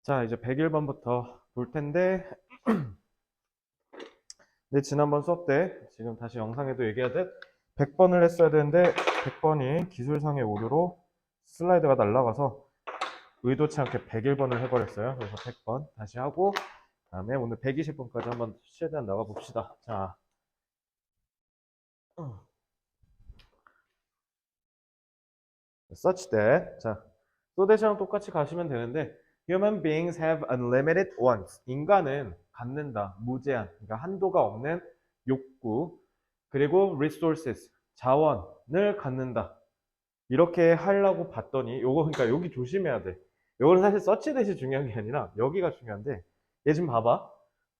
자, 이제 101번부터 볼 텐데, 내 지난번 수업 때, 지금 다시 영상에도 얘기하듯 100번을 했어야 되는데, 100번이 기술상의 오류로 슬라이드가 날아가서 의도치 않게 101번을 해버렸어요. 그래서 100번 다시 하고, 다음에 오늘 120번까지 한번 최대한 나가봅시다. 자, such that, 자, so that이랑 똑같이 가시면 되는데, human beings have unlimited wants. 인간은 갖는다, 무제한, 그러니까 한도가 없는 욕구, 그리고 resources, 자원을 갖는다. 이렇게 하려고 봤더니, 요거, 그러니까 여기 조심해야 돼. 요거는 사실 서치 대시 중요한 게 아니라, 여기가 중요한데, 얘 지금 봐봐.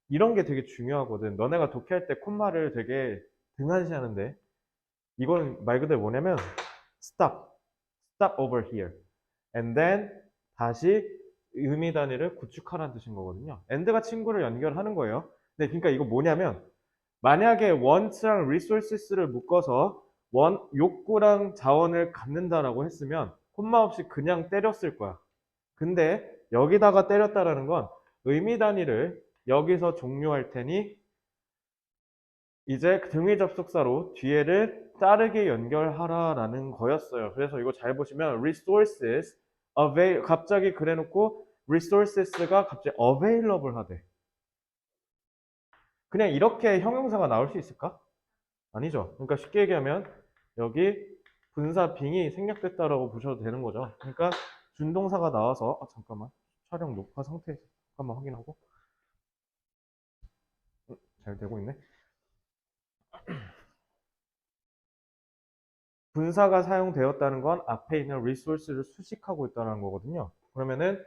이런 게 되게 중요하거든. 너네가 독해할 때 콤마를 되게 등한시하는데, 이건 말 그대로 뭐냐면, stop over here. And then 다시 의미 단위를 구축하라는 뜻인 거거든요. and가 친구를 연결하는 거예요. 네, 그러니까 이거 뭐냐면 만약에 want랑 resources를 묶어서 욕구랑 자원을 갖는다라고 했으면 콤마 없이 그냥 때렸을 거야. 근데 여기다가 때렸다라는 건 의미 단위를 여기서 종료할 테니 이제 등위 접속사로 뒤에를 자르게 연결하라라는 거였어요. 그래서 이거 잘 보시면 resources 갑자기 그래놓고 resources가 갑자기 available 하대. 그냥 이렇게 형용사가 나올 수 있을까? 아니죠. 그러니까 쉽게 얘기하면 여기 분사 빙이 생략됐다라고 보셔도 되는 거죠. 그러니까 준동사가 나와서 잠깐만 촬영 녹화 상태 잠깐만 확인하고 잘 되고 있네. 분사가 사용되었다는 건 앞에 있는 resource를 수식하고 있다는 거거든요. 그러면은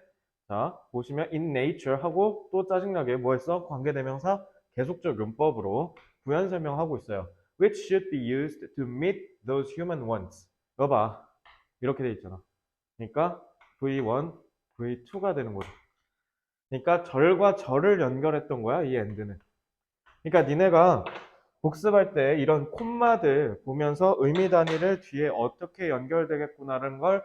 자 보시면 in nature 하고 또 짜증나게 뭐 했어? 관계대명사 계속적 용법으로 부연 설명하고 있어요. which should be used to meet those human wants. 이거 봐. 이렇게 돼 있잖아. 그러니까 V1, V2가 되는 거죠. 그러니까 절과 절을 연결했던 거야, 이 end는. 그러니까 니네가 복습할 때 이런 콤마들 보면서 의미 단위를 뒤에 어떻게 연결되겠구나라는 걸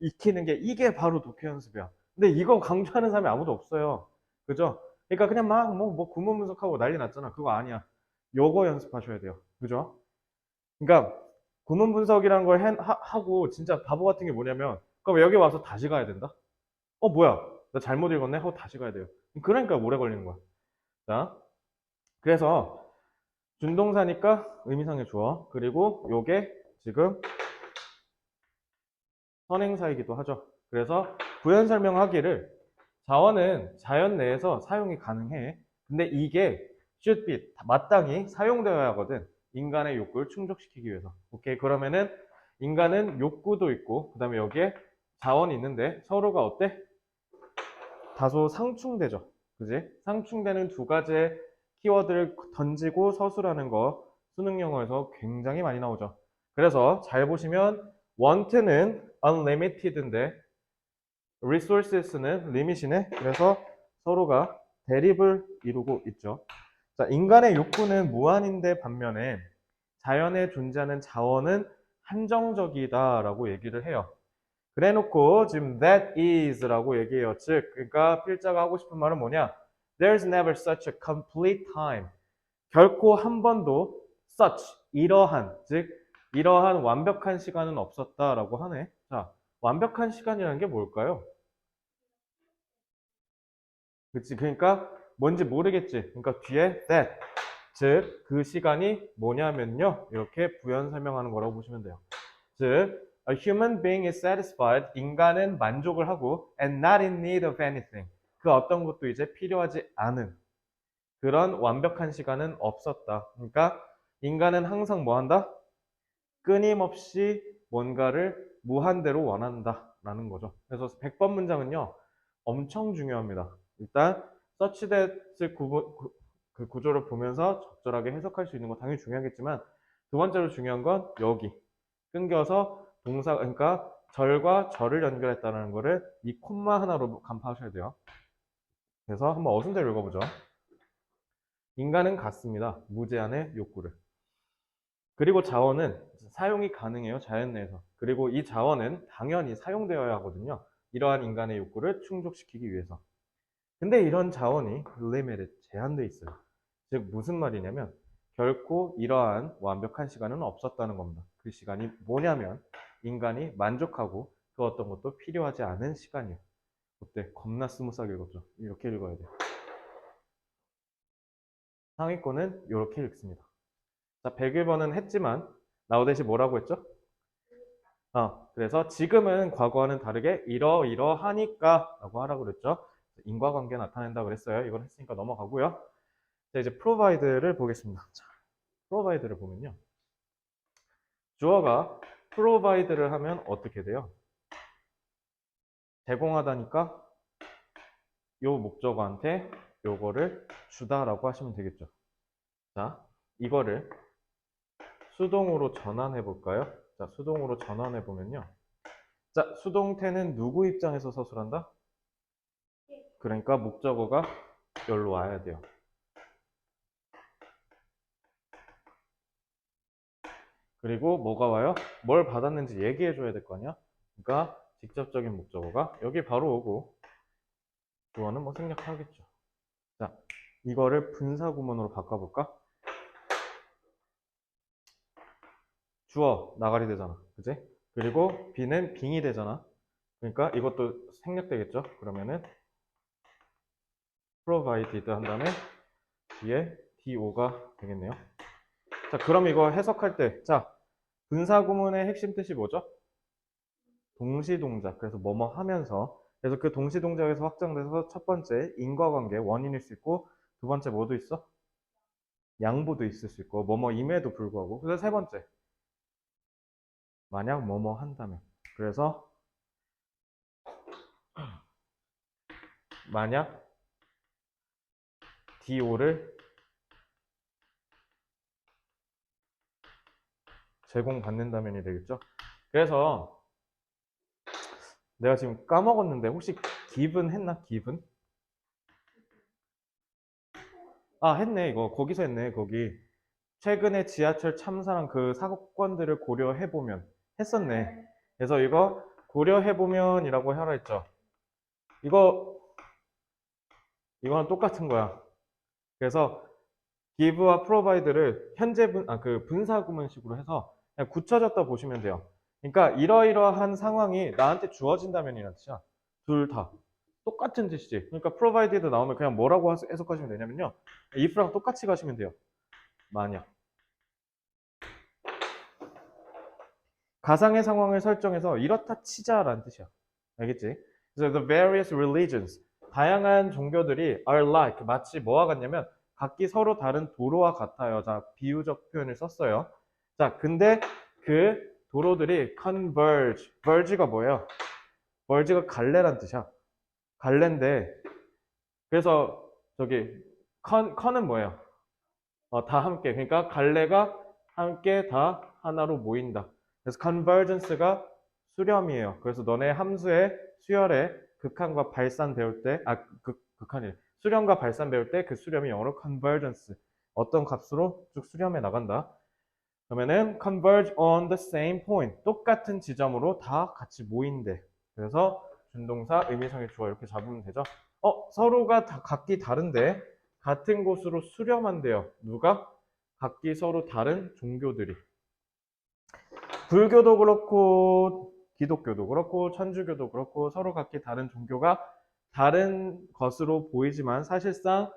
익히는 게 이게 바로 독해 연습이야. 근데 이거 강조하는 사람이 아무도 없어요. 그죠? 그러니까 그냥 막 뭐 구문 분석하고 난리 났잖아. 그거 아니야. 요거 연습하셔야 돼요. 그죠? 그러니까 구문 분석이라는 걸 하고 진짜 바보 같은 게 뭐냐면 그럼 여기 와서 다시 가야 된다? 뭐야? 나 잘못 읽었네? 하고 다시 가야 돼요. 그러니까 오래 걸리는 거야. 자, 그래서 준동사니까 의미상의 주어 그리고 요게 지금 선행사이기도 하죠. 그래서 부연 설명하기를 자원은 자연 내에서 사용이 가능해. 근데 이게 should be 마땅히 사용되어야 하거든. 인간의 욕구를 충족시키기 위해서. 오케이, 그러면은 인간은 욕구도 있고 그 다음에 여기에 자원이 있는데 서로가 어때? 다소 상충되죠. 그지? 상충되는 두 가지의 키워드를 던지고 서술하는 거 수능 영어에서 굉장히 많이 나오죠. 그래서 잘 보시면 want는 unlimited인데 resources는 limit이네. 그래서 서로가 대립을 이루고 있죠. 자, 인간의 욕구는 무한인데 반면에 자연에 존재하는 자원은 한정적이다라고 얘기를 해요. 그래 놓고 지금 that is라고 얘기해요. 즉, 그러니까 필자가 하고 싶은 말은 뭐냐? There's never such a complete time. 결코 한 번도 such, 즉 이러한 완벽한 시간은 없었다라고 하네. 자, 완벽한 시간이라는 게 뭘까요? 그치? 그러니까 뭔지 모르겠지. 그러니까 뒤에 that, 즉 그 시간이 뭐냐면요. 이렇게 부연 설명하는 거라고 보시면 돼요. 즉 A human being is satisfied. 인간은 만족을 하고 and not in need of anything. 그 어떤 것도 이제 필요하지 않은 그런 완벽한 시간은 없었다. 그러니까 인간은 항상 뭐 한다? 끊임없이 뭔가를 무한대로 원한다라는 거죠. 그래서 100번 문장은요. 엄청 중요합니다. 일단 서치 that을 그 구조를 보면서 적절하게 해석할 수 있는 거 당연히 중요하겠지만 두 번째로 중요한 건 여기 끊겨서 동사 그러니까 절과 절을 연결했다는 거를 이 콤마 하나로 간파하셔야 돼요. 그래서 한번 어순대로 읽어보죠. 인간은 갖습니다. 무제한의 욕구를. 그리고 자원은 사용이 가능해요. 자연 내에서. 그리고 이 자원은 당연히 사용되어야 하거든요. 이러한 인간의 욕구를 충족시키기 위해서. 근데 이런 자원이 limited, 제한돼 있어요. 즉 무슨 말이냐면 결코 이러한 완벽한 시간은 없었다는 겁니다. 그 시간이 뭐냐면 인간이 만족하고 그 어떤 것도 필요하지 않은 시간이에요. 어때? 겁나 스무스하게 읽었죠? 이렇게 읽어야 돼요. 상위권은 이렇게 읽습니다. 자, 101번은 했지만 나오듯이 뭐라고 했죠? 그래서 지금은 과거와는 다르게 이러이러하니까 라고 하라고 그랬죠. 인과관계 나타낸다 그랬어요. 이걸 했으니까 넘어가고요. 자, 이제 provide를 보겠습니다. 자, provide를 보면요. 주어가 provide를 하면 어떻게 돼요? 제공하다니까 요 목적어한테 요거를 주다라고 하시면 되겠죠. 자, 이거를 수동으로 전환해 볼까요? 자, 수동으로 전환해 보면요. 자, 수동태는 누구 입장에서 서술한다? 그러니까 목적어가 여기로 와야 돼요. 그리고 뭐가 와요? 뭘 받았는지 얘기해 줘야 될 거 아니야? 그러니까 직접적인 목적어가 여기 바로 오고 주어는 뭐 생략하겠죠. 자, 이거를 분사구문으로 바꿔볼까? 주어 나가리 되잖아. 그지? 그리고 B는 빙이 되잖아. 그러니까 이것도 생략되겠죠. 그러면은 provided 한 다음에 뒤에 DO가 되겠네요. 자, 그럼 이거 해석할 때, 자, 분사구문의 핵심 뜻이 뭐죠? 동시동작. 그래서 뭐뭐 하면서. 그래서 그 동시동작에서 확장돼서 첫 번째 인과관계, 원인일 수 있고, 두 번째 뭐도 있어? 양보도 있을 수 있고, 뭐뭐임에도 불구하고. 그래서 세 번째, 만약 뭐뭐 한다면. 그래서 만약 DO를 제공받는다면이 되겠죠. 그래서 내가 지금 까먹었는데 혹시 given 했나? given? 했네. 이거 거기서 했네. 거기 최근에 지하철 참사랑 그 사건들을 고려해보면 했었네. 그래서 이거 고려해보면이라고 하라 했죠. 이거는 똑같은 거야. 그래서 give와 provide를 현재 그 분사구문식으로 해서 그냥 굳혀졌다 보시면 돼요. 그러니까 이러이러한 상황이 나한테 주어진다면이라는 뜻이야. 둘 다. 똑같은 뜻이지. 그러니까 provided 나오면 그냥 뭐라고 해석하시면 되냐면요. if랑 똑같이 가시면 돼요. 만약. 가상의 상황을 설정해서 이렇다 치자라는 뜻이야. 알겠지? 그래서 the various religions, 다양한 종교들이 are like, 마치 뭐와 같냐면 각기 서로 다른 도로와 같아요. 자, 비유적 표현을 썼어요. 자, 근데 그 도로들이 verge가 뭐예요? verge가 갈래란 뜻이야. 갈래인데, 그래서 저기 con은 뭐예요? 다 함께. 그러니까 갈래가 함께 다 하나로 모인다. 그래서 convergence가 수렴이에요. 그래서 너네 함수의 수열의 극한과 발산 배울 때, 극한이 수렴과 발산 배울 때 그 수렴이 영어로 convergence. 어떤 값으로 쭉 수렴해 나간다. 그러면은 converge on the same point. 똑같은 지점으로 다 같이 모인대. 그래서 준동사, 의미상의 주어 이렇게 잡으면 되죠. 서로가 각기 다른데 같은 곳으로 수렴한대요. 누가? 각기 서로 다른 종교들이. 불교도 그렇고 기독교도 그렇고 천주교도 그렇고 서로 각기 다른 종교가 다른 것으로 보이지만 사실상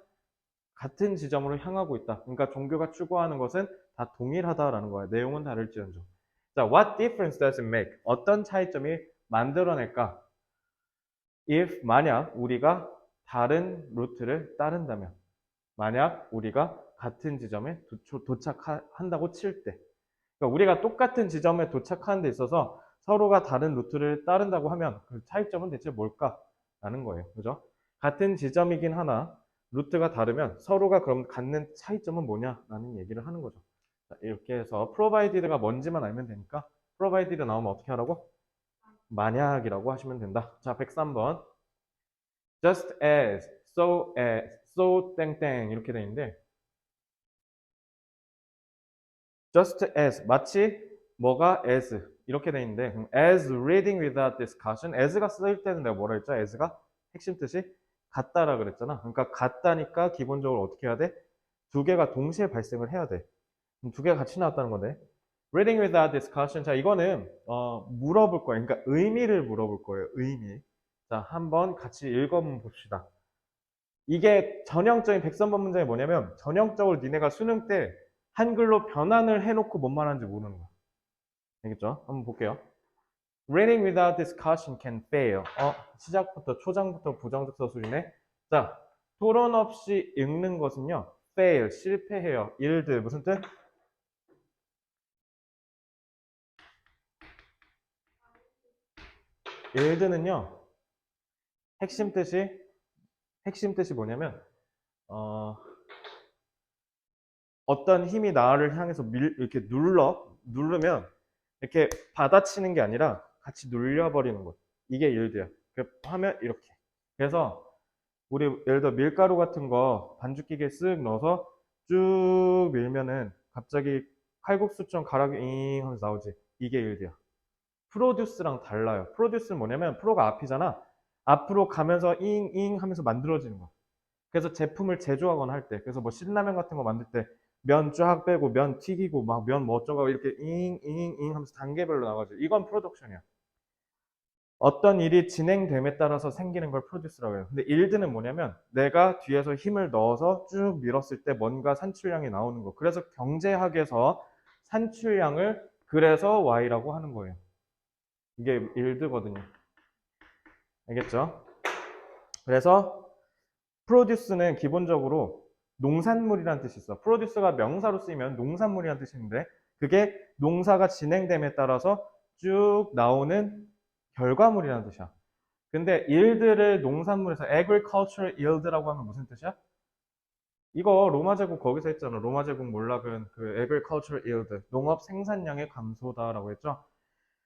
같은 지점으로 향하고 있다. 그러니까 종교가 추구하는 것은 다 동일하다라는 거예요. 내용은 다를지언정. 자, what difference does it make? 어떤 차이점이 만들어낼까? if 만약 우리가 다른 루트를 따른다면, 만약 우리가 같은 지점에 도착한다고 칠 때, 그러니까 우리가 똑같은 지점에 도착하는 데 있어서 서로가 다른 루트를 따른다고 하면 그 차이점은 대체 뭘까라는 거예요. 그죠? 같은 지점이긴 하나 루트가 다르면 서로가 그럼 갖는 차이점은 뭐냐라는 얘기를 하는 거죠. 자, 이렇게 해서 provided가 뭔지만 알면 되니까 provided 나오면 어떻게 하라고? 만약이라고 하시면 된다. 자, 103번. just as, so 땡땡 이렇게 돼 있는데 just as 마치 뭐가 as 이렇게 돼 있는데 as reading without discussion as가 쓰일 때는 내가 뭐라 했죠? as가 핵심 뜻이 같다라 그랬잖아. 그러니까 같다니까 기본적으로 어떻게 해야 돼? 두 개가 동시에 발생을 해야 돼. 두 개가 같이 나왔다는 건데. reading without discussion. 자, 이거는 물어볼 거예요. 그러니까 의미를 물어볼 거예요. 의미. 자, 한번 같이 읽어보면 봅시다. 이게 전형적인 백선반 문장이 뭐냐면 전형적으로 니네가 수능 때 한글로 변환을 해놓고 뭔 말하는지 모르는 거야. 알겠죠? 한번 볼게요. Reading without discussion can fail. 시작부터 초장부터 부정적서 수준에. 자, 토론 없이 읽는 것은요. fail, 실패해요. yield, 무슨 뜻? yield는요. 핵심 뜻이 뭐냐면 어떤 힘이 나를 향해서 이렇게 누르면 이렇게 받아치는 게 아니라 같이 눌려버리는 것. 이게 yield야. 하면 이렇게. 그래서 우리 예를 들어 밀가루 같은 거 반죽기계에 쓱 넣어서 쭉 밀면은 갑자기 칼국수처럼 가락이 잉 하면서 나오지. 이게 yield야. 프로듀스랑 달라요. 프로듀스는 뭐냐면 프로가 앞이잖아. 앞으로 가면서 잉잉 하면서 만들어지는 거야. 그래서 제품을 제조하거나 할 때, 그래서 뭐 신라면 같은 거 만들 때 면 쫙 빼고 면 튀기고 막 면 뭐 어쩌고 이렇게 잉잉잉 하면서 단계별로 나가죠. 이건 프로덕션이야. 어떤 일이 진행됨에 따라서 생기는 걸 프로듀스라고 해요. 근데 일드는 뭐냐면 내가 뒤에서 힘을 넣어서 쭉 밀었을 때 뭔가 산출량이 나오는 거. 그래서 경제학에서 산출량을 그래서 Y라고 하는 거예요. 이게 일드거든요. 알겠죠? 그래서 프로듀스는 기본적으로 농산물이라는 뜻이 있어. 프로듀스가 명사로 쓰이면 농산물이라는 뜻인데 그게 농사가 진행됨에 따라서 쭉 나오는 결과물이라는 뜻이야. 근데 yield를 농산물에서 agricultural yield라고 하면 무슨 뜻이야? 이거 로마 제국 거기서 했잖아. 로마 제국 몰락은 그 agricultural yield, 농업 생산량의 감소다라고 했죠.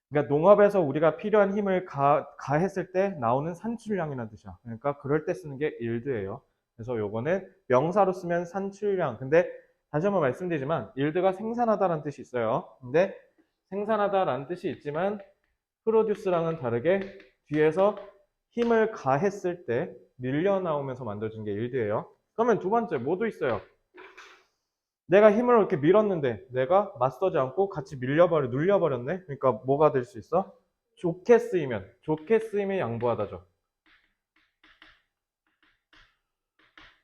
그러니까 농업에서 우리가 필요한 힘을 가했을 때 나오는 산출량이라는 뜻이야. 그러니까 그럴 때 쓰는 게 yield예요. 그래서 요거는 명사로 쓰면 산출량. 근데 다시 한번 말씀드리지만 yield가 생산하다라는 뜻이 있어요. 근데 생산하다라는 뜻이 있지만 프로듀스랑은 다르게 뒤에서 힘을 가했을 때 밀려 나오면서 만들어진 게 yield예요. 그러면 두 번째 뭐도 있어요. 내가 힘을 이렇게 밀었는데 내가 맞서지 않고 같이 눌려버렸네. 그러니까 뭐가 될 수 있어? 좋게 쓰이면 양보하다죠.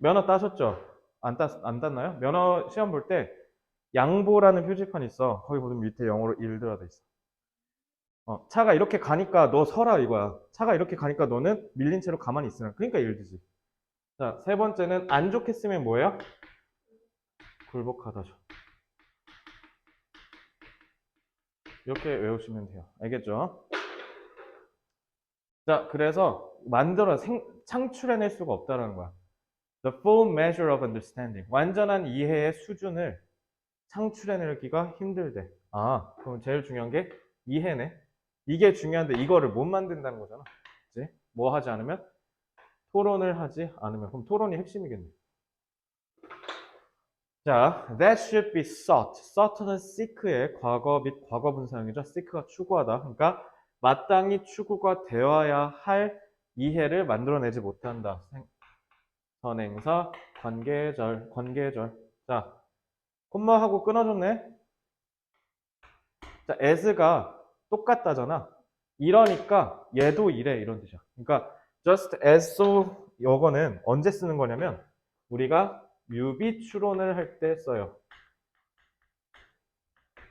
면허 따셨죠? 안 땄나요? 면허 시험 볼 때 양보라는 표지판이 있어. 거기 보면 밑에 영어로 yield라 돼 있어. 차가 이렇게 가니까 너 서라 이거야. 차가 이렇게 가니까 너는 밀린 채로 가만히 있으라. 그러니까 yield지. 자, 세 번째는 안 좋게 쓰면 뭐예요? 굴복하다죠. 이렇게 외우시면 돼요. 알겠죠? 자, 그래서 창출해낼 수가 없다는 거야. The full measure of understanding. 완전한 이해의 수준을 창출해내기가 힘들대. 그럼 제일 중요한 게 이해네. 이게 중요한데 이거를 못 만든다는 거잖아. 그치? 뭐 하지 않으면? 토론을 하지 않으면. 그럼 토론이 핵심이겠네. 자, that should be sought. sought는 seek의 과거 및 과거분 사용이죠. seek가 추구하다. 그러니까 마땅히 추구가 되어야 할 이해를 만들어내지 못한다. 선행사, 관계절. 자, 콤마하고 끊어줬네. 자, as가 똑같다잖아. 이러니까 얘도 이래 이런 뜻이야. 그러니까 just as so 이거는 언제 쓰는 거냐면 우리가 유비 추론을 할 때 써요.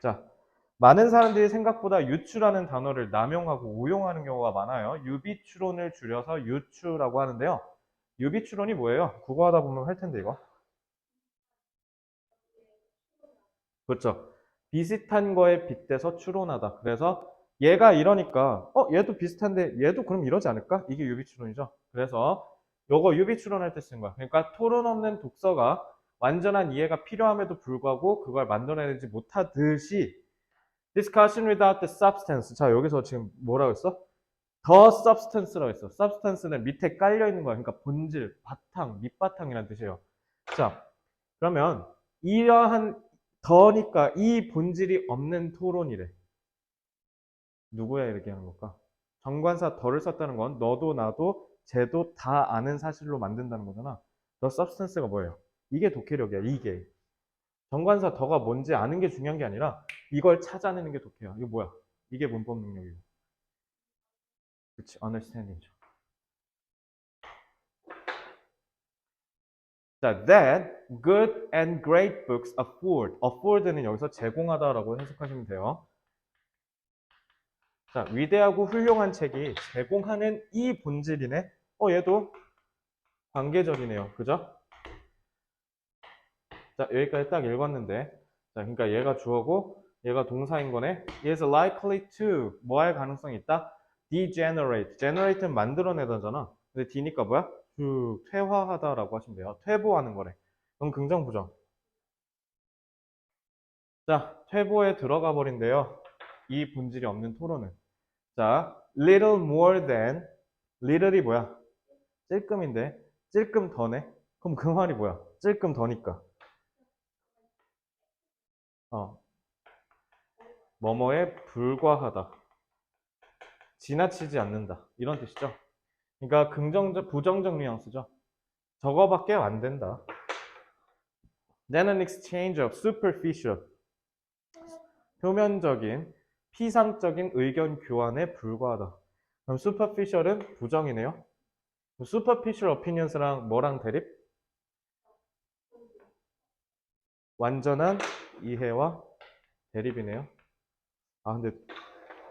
자, 많은 사람들이 생각보다 유추라는 단어를 남용하고 오용하는 경우가 많아요. 유비 추론을 줄여서 유추라고 하는데요. 유비 추론이 뭐예요? 국어하다 보면 할 텐데 이거. 그렇죠. 비슷한 거에 빗대서 추론하다. 그래서 얘가 이러니까 얘도 비슷한데 얘도 그럼 이러지 않을까? 이게 유비 추론이죠. 그래서 요거 유비 추론할 때 쓴 거야. 그러니까 토론 없는 독서가 완전한 이해가 필요함에도 불구하고 그걸 만들어내지 못하듯이 discussion without the substance. 자, 여기서 지금 뭐라고 했어? the substance라고 했어. substance는 밑에 깔려 있는 거야. 그러니까 본질, 바탕, 밑바탕이라는 뜻이에요. 자, 그러면 이러한 더니까 이 본질이 없는 토론이래. 누구야 이렇게 하는 걸까? 정관사 더를 썼다는 건 너도 나도 쟤도 다 아는 사실로 만든다는 거잖아. 더 substance가 뭐예요? 이게 독해력이야. 이게. 정관사 더가 뭔지 아는 게 중요한 게 아니라 이걸 찾아내는 게 독해야. 이거 뭐야? 이게 문법 능력이고. 그치, understanding이죠. 자, that good and great books afford는 여기서 제공하다라고 해석하시면 돼요. 자, 위대하고 훌륭한 책이 제공하는 이 본질이네. 얘도 관계절이네요. 그죠? 자, 여기까지 딱 읽었는데. 자, 그러니까 얘가 주어고 얘가 동사인 거네. is likely to 뭐 할 가능성이 있다? degenerate. generate는 만들어내다잖아. 근데 D니까 뭐야? 퇴화하다라고 하시면 돼요. 퇴보하는 거래. 그럼 긍정 부정. 자, 퇴보에 들어가 버린대요. 이 본질이 없는 토론은. 자, little more than little이 뭐야? 찔끔인데 찔끔 더네. 그럼 그 말이 뭐야? 찔끔 더니까. 뭐뭐에 불과하다. 지나치지 않는다. 이런 뜻이죠. 그러니까 긍정적, 부정적 뉘앙스죠. 저거밖에 안 된다. Then an exchange of superficial, 표면적인, 피상적인 의견 교환에 불과하다. 그럼 superficial은 부정이네요. superficial opinions랑 뭐랑 대립? 완전한 이해와 대립이네요. 근데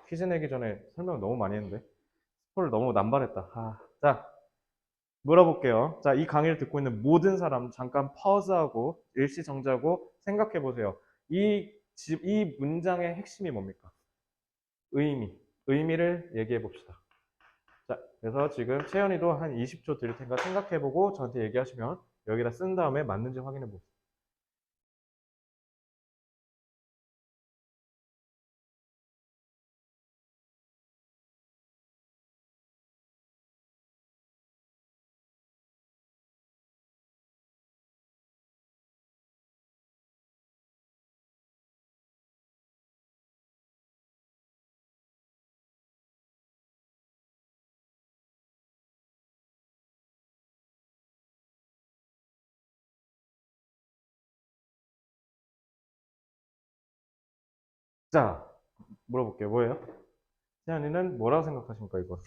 퀴즈 내기 전에 설명 너무 많이 했는데 스포를 너무 남발했다. 자, 물어볼게요. 자, 이 강의를 듣고 있는 모든 사람 잠깐 퍼즈하고 일시정지하고 생각해 보세요. 이 문장의 핵심이 뭡니까? 의미를 얘기해 봅시다. 자, 그래서 지금 채연이도 한 20초 드릴 테니까 생각해 보고 저한테 얘기하시면 여기다 쓴 다음에 맞는지 확인해 보세요. 자, 물어볼게요. 뭐예요? 채연이는 뭐라고 생각하십니까, 이거?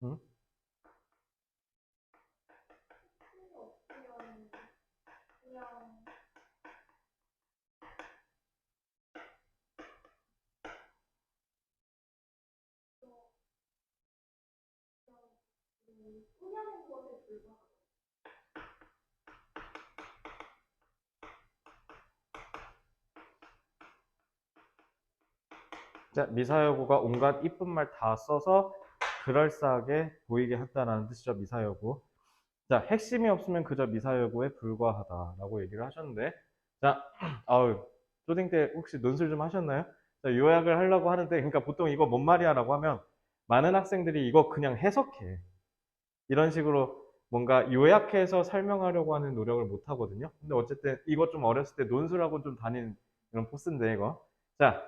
응? 자, 미사여구가 온갖 이쁜 말 다 써서 그럴싸하게 보이게 한다는 뜻이죠, 미사여구. 자, 핵심이 없으면 그저 미사여구에 불과하다라고 얘기를 하셨는데, 자, 초딩 때 혹시 논술 좀 하셨나요? 자, 요약을 하려고 하는데, 그러니까 보통 이거 뭔 말이야라고 하면 많은 학생들이 이거 그냥 해석해. 이런 식으로 뭔가 요약해서 설명하려고 하는 노력을 못 하거든요. 근데 어쨌든 이거 좀 어렸을 때 논술하고 좀 다닌 이런 포스인데, 이거. 자,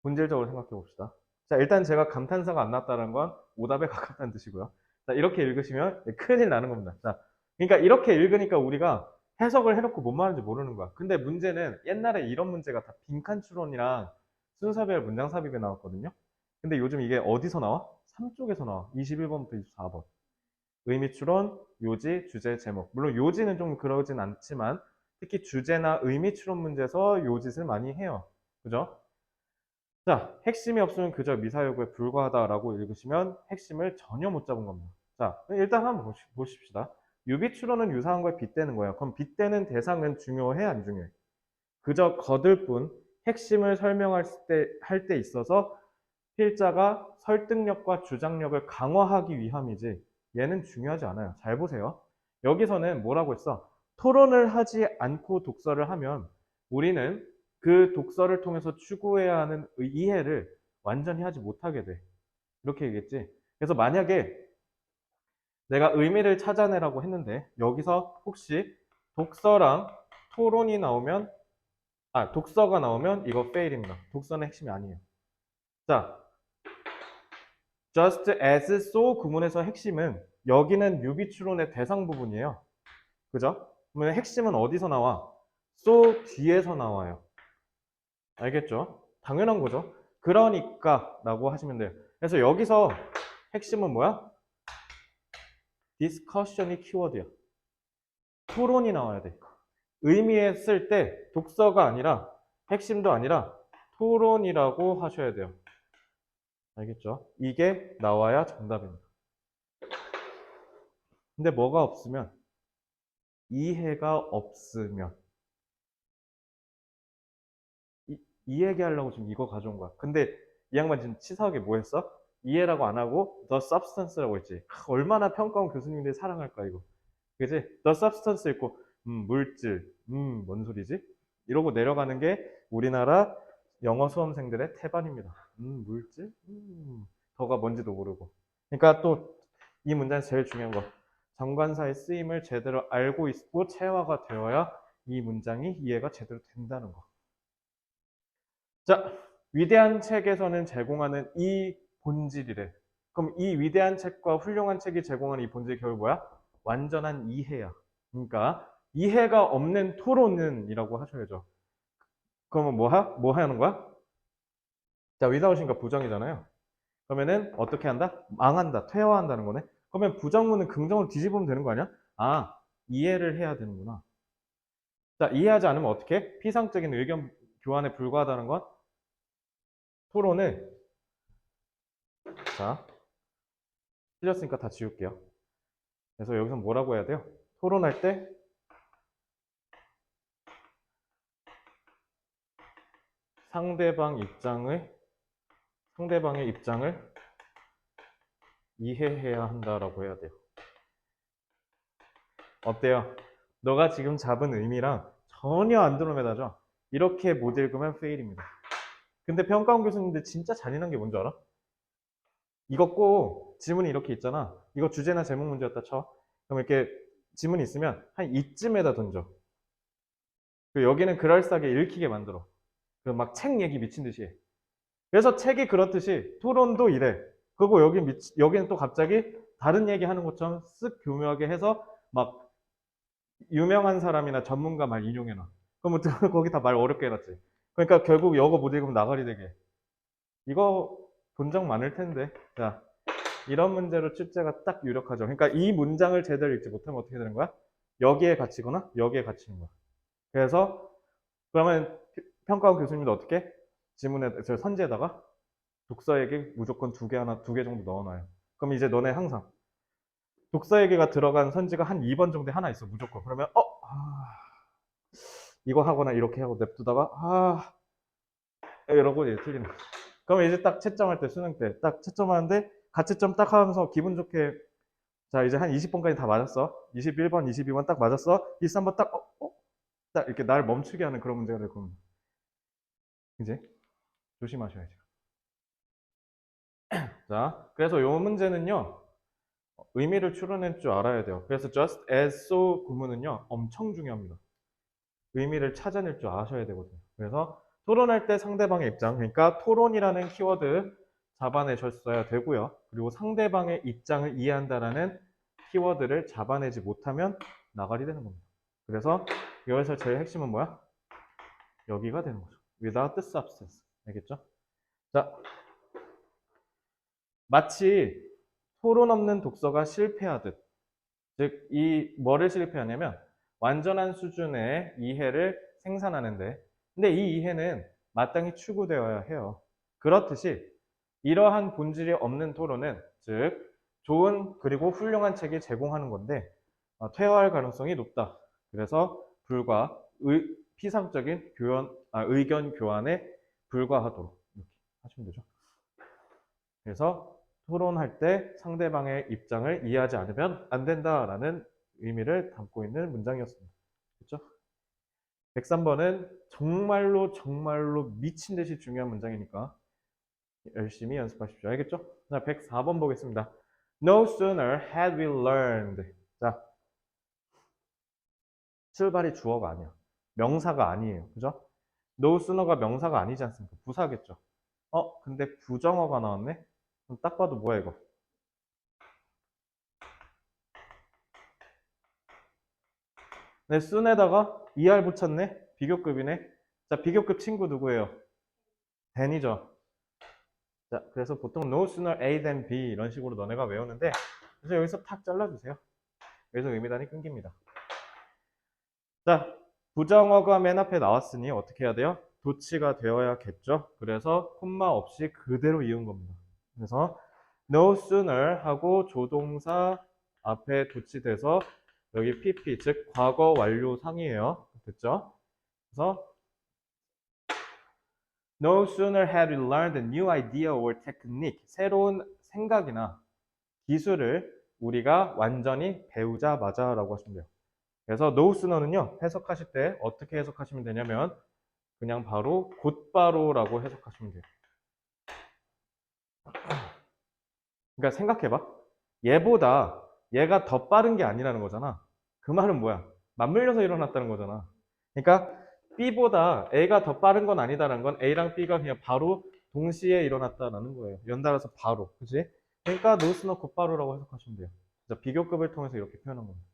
본질적으로 생각해 봅시다. 자, 일단 제가 감탄사가 안 났다는 건 오답에 가깝다는 뜻이고요. 자, 이렇게 읽으시면 큰일 나는 겁니다. 자, 그러니까 이렇게 읽으니까 우리가 해석을 해놓고 뭔 말인지 모르는 거야. 근데 문제는 옛날에 이런 문제가 다 빈칸 추론이랑 순서별 문장 삽입에 나왔거든요. 근데 요즘 이게 어디서 나와? 3쪽에서 나와. 21번부터 24번. 의미 추론, 요지, 주제, 제목. 물론 요지는 좀 그러진 않지만 특히 주제나 의미 추론 문제에서 요짓을 많이 해요. 그죠? 자, 핵심이 없으면 그저 미사여구에 불과하다라고 읽으시면 핵심을 전혀 못 잡은 겁니다. 자, 일단 한번 보십시다. 유비 추론은 유사한 거에 빗대는 거예요. 그럼 빗대는 대상은 중요해, 안 중요해? 그저 거들 뿐 핵심을 설명할 할 때 있어서 필자가 설득력과 주장력을 강화하기 위함이지 얘는 중요하지 않아요. 잘 보세요. 여기서는 뭐라고 했어? 토론을 하지 않고 독서를 하면 우리는 그 독서를 통해서 추구해야 하는 이해를 완전히 하지 못하게 돼. 이렇게 얘기했지. 그래서 만약에 내가 의미를 찾아내라고 했는데 여기서 혹시 독서랑 토론이 나오면 독서가 나오면 이거 fail입니다. 독서는 핵심이 아니에요. 자, just as so 구문에서 핵심은 여기는 유비추론의 대상 부분이에요. 그죠? 그러면 핵심은 어디서 나와? so 뒤에서 나와요. 알겠죠? 당연한 거죠. 그러니까 라고 하시면 돼요. 그래서 여기서 핵심은 뭐야? discussion이 키워드야. 토론이 나와야 돼. 의미에 쓸 때 독서가 아니라 핵심도 아니라 토론이라고 하셔야 돼요. 알겠죠? 이게 나와야 정답입니다. 근데 뭐가 없으면 이해가 없으면 이 얘기하려고 지금 이거 가져온 거야. 근데 이 양반 지금 치사하게 뭐 했어? 이해라고 안 하고 the substance라고 했지. 얼마나 평가원 교수님들이 사랑할까 이거. 그지? the substance 읽고 물질, 뭔 소리지? 이러고 내려가는 게 우리나라 영어 수험생들의 태반입니다. 물질? 더가 뭔지도 모르고. 그러니까 또 이 문장에서 제일 중요한 거. 정관사의 쓰임을 제대로 알고 있고 체화가 되어야 이 문장이 이해가 제대로 된다는 거. 자, 위대한 책에서는 제공하는 이 본질이래. 그럼 이 위대한 책과 훌륭한 책이 제공하는 이 본질이 결국 뭐야? 완전한 이해야. 그러니까 이해가 없는 토론은 이라고 하셔야죠. 그러면 뭐 하는 거야? 자, without이니까 부정이잖아요. 그러면은 어떻게 한다? 망한다. 퇴화한다는 거네. 그러면 부정문은 긍정으로 뒤집으면 되는 거 아니야? 아, 이해를 해야 되는구나. 자, 이해하지 않으면 어떻게? 피상적인 의견 교환에 불과하다는 건 토론을 자, 틀렸으니까 다 지울게요. 그래서 여기서 뭐라고 해야 돼요? 토론할 때 상대방의 입장을 이해해야 한다라고 해야 돼요. 어때요? 너가 지금 잡은 의미랑 전혀 안 들어매다죠? 이렇게 못 읽으면 페일입니다. 근데 평가원 교수님들 진짜 잔인한 게 뭔지 알아? 이거 꼭 지문이 이렇게 있잖아. 이거 주제나 제목 문제였다 쳐. 그럼 이렇게 지문이 있으면 한 이쯤에다 던져. 여기는 그럴싸하게 읽히게 만들어. 막 책 얘기 미친 듯이 해. 그래서 책이 그렇듯이 토론도 이래. 그리고 여기는 또 갑자기 다른 얘기 하는 것처럼 쓱 교묘하게 해서 막 유명한 사람이나 전문가 말 인용해놔. 그럼 거기 다 말 어렵게 해놨지. 그러니까 결국 이거 못 읽으면 나가리 되게. 이거 본 적 많을 텐데. 자, 이런 문제로 출제가 딱 유력하죠. 그러니까 이 문장을 제대로 읽지 못하면 어떻게 되는 거야? 여기에 갇히거나 여기에 갇히는 거야. 그래서 그러면 평가원 교수님도 어떻게? 지문에, 저 선지에다가 독서에게 무조건 두 개 정도 넣어놔요. 그럼 이제 너네 항상 독서에게가 들어간 선지가 한 2번 정도에 하나 있어, 무조건. 그러면, 이거 하거나 이렇게 하고 냅두다가, 이러고 이제 틀리는 거야. 그러면 이제 딱 채점할 때, 수능 때, 딱 채점하는데, 가채점 딱 하면서 기분 좋게, 자, 이제 한 20번까지 다 맞았어. 21번, 22번 딱 맞았어. 23번 딱, 딱 이렇게 날 멈추게 하는 그런 문제가 될 겁니다. 이제 조심하셔야죠. 자, 그래서 요 문제는요, 의미를 추론할 줄 알아야 돼요. 그래서 just as so 구문은요, 엄청 중요합니다. 의미를 찾아낼 줄 아셔야 되거든요. 그래서 토론할 때 상대방의 입장, 그러니까 토론이라는 키워드 잡아내셨어야 되고요. 그리고 상대방의 입장을 이해한다라는 키워드를 잡아내지 못하면 나가리 되는 겁니다. 그래서 여기서 제일 핵심은 뭐야? 여기가 되는 거죠. without the substance. 알겠죠? 자, 마치 토론 없는 독서가 실패하듯, 즉, 이 뭐를 실패하냐면 완전한 수준의 이해를 생산하는데, 근데 이 이해는 마땅히 추구되어야 해요. 그렇듯이 이러한 본질이 없는 토론은, 즉 좋은 그리고 훌륭한 책이 제공하는 건데 퇴화할 가능성이 높다. 그래서 불과 피상적인 의견 교환에 불과하도록 이렇게 하시면 되죠. 그래서 토론할 때 상대방의 입장을 이해하지 않으면 안 된다라는 의미를 담고 있는 문장이었습니다. 그렇죠? 103번은 정말로 정말로 미친 듯이 중요한 문장이니까 열심히 연습하십시오. 알겠죠? 자, 104번 보겠습니다. No sooner had we learned. 자, 출발이 주어가 아니야. 명사가 아니에요. 그죠? No sooner가 명사가 아니지 않습니까? 부사겠죠. 근데 부정어가 나왔네? 그럼 딱 봐도 뭐야, 이거? 네, soon에다가 er 붙였네? 비교급이네? 자, 비교급 친구 누구예요? than이죠. 자, 그래서 보통 no sooner A than B 이런 식으로 너네가 외우는데, 그래서 여기서 탁 잘라주세요. 여기서 의미단이 끊깁니다. 자, 부정어가 맨 앞에 나왔으니 어떻게 해야 돼요? 도치가 되어야겠죠. 그래서 콤마 없이 그대로 이은 겁니다. 그래서 no sooner 하고 조동사 앞에 도치돼서 여기 PP 즉 과거 완료상이에요. 됐죠? 그래서 no sooner had we learned a new idea or technique 새로운 생각이나 기술을 우리가 완전히 배우자마자 라고 하시면 돼요. 그래서 no sooner는요 해석하실 때 어떻게 해석하시면 되냐면 그냥 바로 곧바로라고 해석하시면 돼요. 그러니까 생각해봐. 얘보다 얘가 더 빠른 게 아니라는 거잖아. 그 말은 뭐야? 맞물려서 일어났다는 거잖아. 그러니까 B보다 A가 더 빠른 건 아니다라는 건 A랑 B가 그냥 바로 동시에 일어났다라는 거예요. 연달아서 바로. 그치? 그러니까 no sooner 곧바로라고 해석하시면 돼요. 비교급을 통해서 이렇게 표현한 겁니다.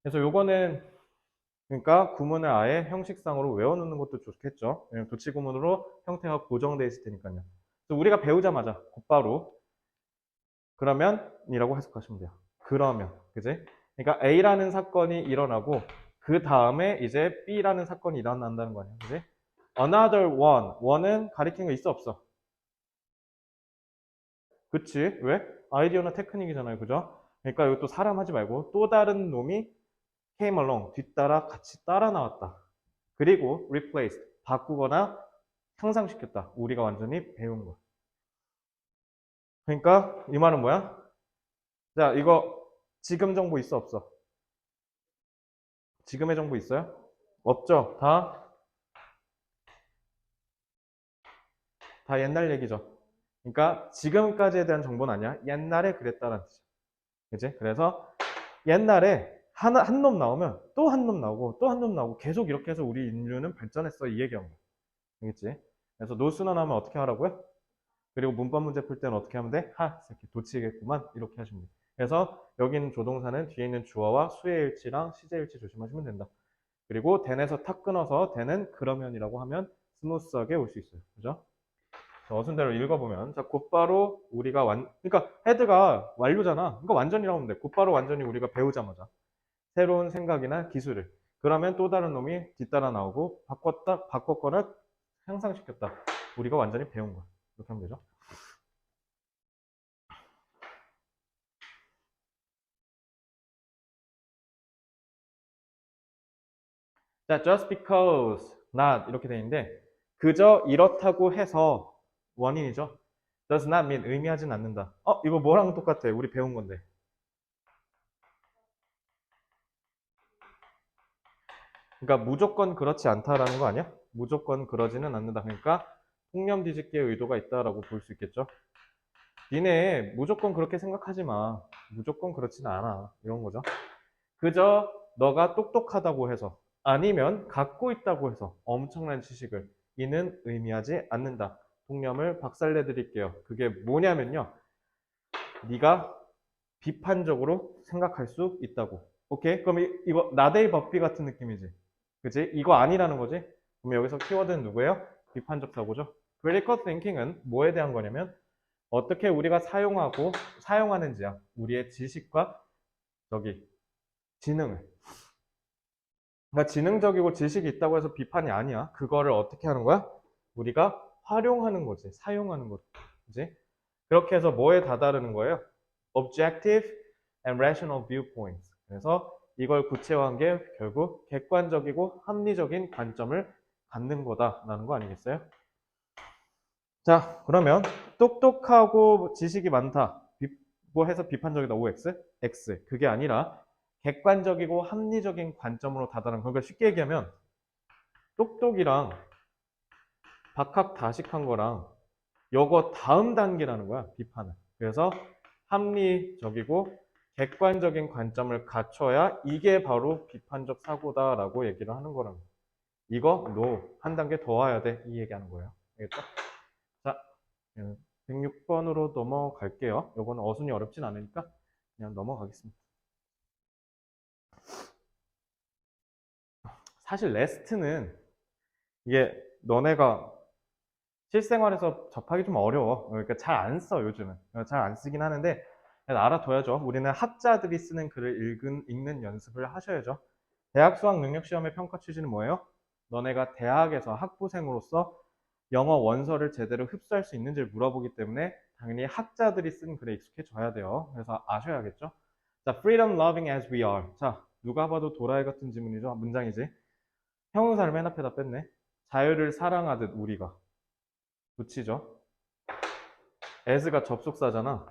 그래서 요거는 그러니까 구문을 아예 형식상으로 외워놓는 것도 좋겠죠. 왜냐면 도치 구문으로 형태가 고정되어 있을 테니까요. 그래서 우리가 배우자마자 곧바로 그러면이라고 해석하시면 돼요. 그러면, 그지? 그러니까 A라는 사건이 일어나고 그 다음에 이제 B라는 사건이 일어난다는 거 아니야, 그지? Another one, one은 가리키는 거 있어 없어? 그치? 왜? 아이디어나 테크닉이잖아요, 그죠? 그러니까 이것도 사람 하지 말고 또 다른 놈이 came along, 뒤따라 같이 따라 나왔다. 그리고 replaced, 바꾸거나 향상시켰다. 우리가 완전히 배운 거. 그러니까 이 말은 뭐야? 자, 이거 지금 정보 있어 없어? 지금의 정보 있어요? 없죠? 다 옛날 얘기죠. 그러니까 지금까지에 대한 정보는 아니야. 옛날에 그랬다는 뜻이야. 그치? 그래서 옛날에 한 놈 나오면 또 한 놈 나오고 또 한 놈 나오고 계속 이렇게 해서 우리 인류는 발전했어. 이 얘기한 거야. 알겠지? 그래서 노순환하면 어떻게 하라고요? 그리고 문법 문제 풀 때는 어떻게 하면 돼? 새끼 도치겠구만. 이렇게 하시면 돼. 그래서 여기 있는 조동사는 뒤에 있는 주어와 수의 일치랑 시제 일치 조심하시면 된다. 그리고 then에서 탁 끊어서 then은 그러면이라고 하면 스무스하게 올 수 있어요. 그죠? 자, 어순대로 읽어보면 자 곧바로 우리가 그러니까 헤드가 완료잖아. 그러니까 완전이라고 하면 돼. 곧바로 완전히 우리가 배우자마자 새로운 생각이나 기술을 그러면 또 다른 놈이 뒤따라 나오고 바꿨거나 향상시켰다. 우리가 완전히 배운 거야. 이렇게 하면 되죠. 자, just because, not 이렇게 돼 있는데 그저 이렇다고 해서 원인이죠. does not mean 의미하진 않는다. 이거 뭐랑 똑같아? 우리 배운 건데. 그러니까 무조건 그렇지 않다라는 거 아니야? 무조건 그러지는 않는다. 그러니까 통념 뒤집기의 의도가 있다라고 볼 수 있겠죠. 니네 무조건 그렇게 생각하지 마. 무조건 그렇지는 않아. 이런 거죠. 그저 너가 똑똑하다고 해서 아니면 갖고 있다고 해서 엄청난 지식을 이는 의미하지 않는다. 통념을 박살내 드릴게요. 그게 뭐냐면요. 네가 비판적으로 생각할 수 있다고. 오케이? 그럼 이거 나데이 법비 같은 느낌이지. 그치? 이거 아니라는 거지? 그럼 여기서 키워드는 누구예요? 비판적 사고죠. critical thinking은 뭐에 대한 거냐면 어떻게 우리가 사용하는지야. 우리의 지식과 저기 지능을. 그러니까 지능적이고 지식이 있다고 해서 비판이 아니야. 그거를 어떻게 하는 거야? 우리가 활용하는 거지. 사용하는 거지. 그지? 그렇게 해서 뭐에 다다르는 거예요? Objective and rational viewpoints. 그래서 이걸 구체화한 게 결국 객관적이고 합리적인 관점을 갖는 거다라는 거 아니겠어요? 자, 그러면 똑똑하고 지식이 많다. 뭐 해서 비판적이다. OX? X. 그게 아니라 객관적이고 합리적인 관점으로 다다른 그러니까 쉽게 얘기하면 똑똑이랑 박학다식한 거랑 요거 다음 단계라는 거야. 비판은. 그래서 합리적이고 객관적인 관점을 갖춰야 이게 바로 비판적 사고다라고 얘기를 하는 거랍니다. 이거 no 한 단계 더 와야 돼 이 얘기하는 거예요. 알겠죠? 자, 106번으로 넘어갈게요. 요거는 어순이 어렵진 않으니까 그냥 넘어가겠습니다. 사실 레스트는 이게 너네가 실생활에서 접하기 좀 어려워. 그러니까 잘 안 써, 요즘은. 잘 안 쓰긴 하는데 알아둬야죠. 우리는 학자들이 쓰는 글을 읽는 연습을 하셔야죠. 대학 수학 능력 시험의 평가 취지는 뭐예요? 너네가 대학에서 학부생으로서 영어 원서를 제대로 흡수할 수 있는지를 물어보기 때문에 당연히 학자들이 쓴 글에 익숙해져야 돼요. 그래서 아셔야겠죠. 자, freedom loving as we are. 자, 누가 봐도 도라이 같은 지문이죠. 문장이지. 형용사를 맨 앞에다 뺐네. 자유를 사랑하듯 우리가. 붙이죠. as가 접속사잖아.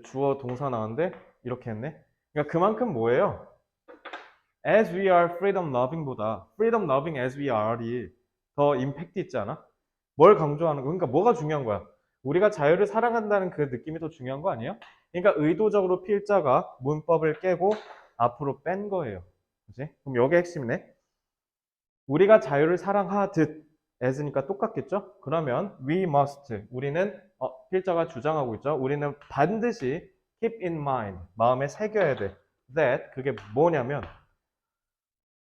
주어 동사 나왔는데 이렇게 했네. 그러니까 그만큼 뭐예요? as we are freedom loving보다 freedom loving as we are이 더 임팩트 있지 않아? 뭘 강조하는 거? 그러니까 뭐가 중요한 거야? 우리가 자유를 사랑한다는 그 느낌이 더 중요한 거 아니에요? 그러니까 의도적으로 필자가 문법을 깨고 앞으로 뺀 거예요. 그치? 그럼 여기 핵심이네. 우리가 자유를 사랑하듯 as니까 똑같겠죠? 그러면 we must 우리는 필자가 주장하고 있죠. 우리는 반드시 keep in mind 마음에 새겨야 돼. that 그게 뭐냐면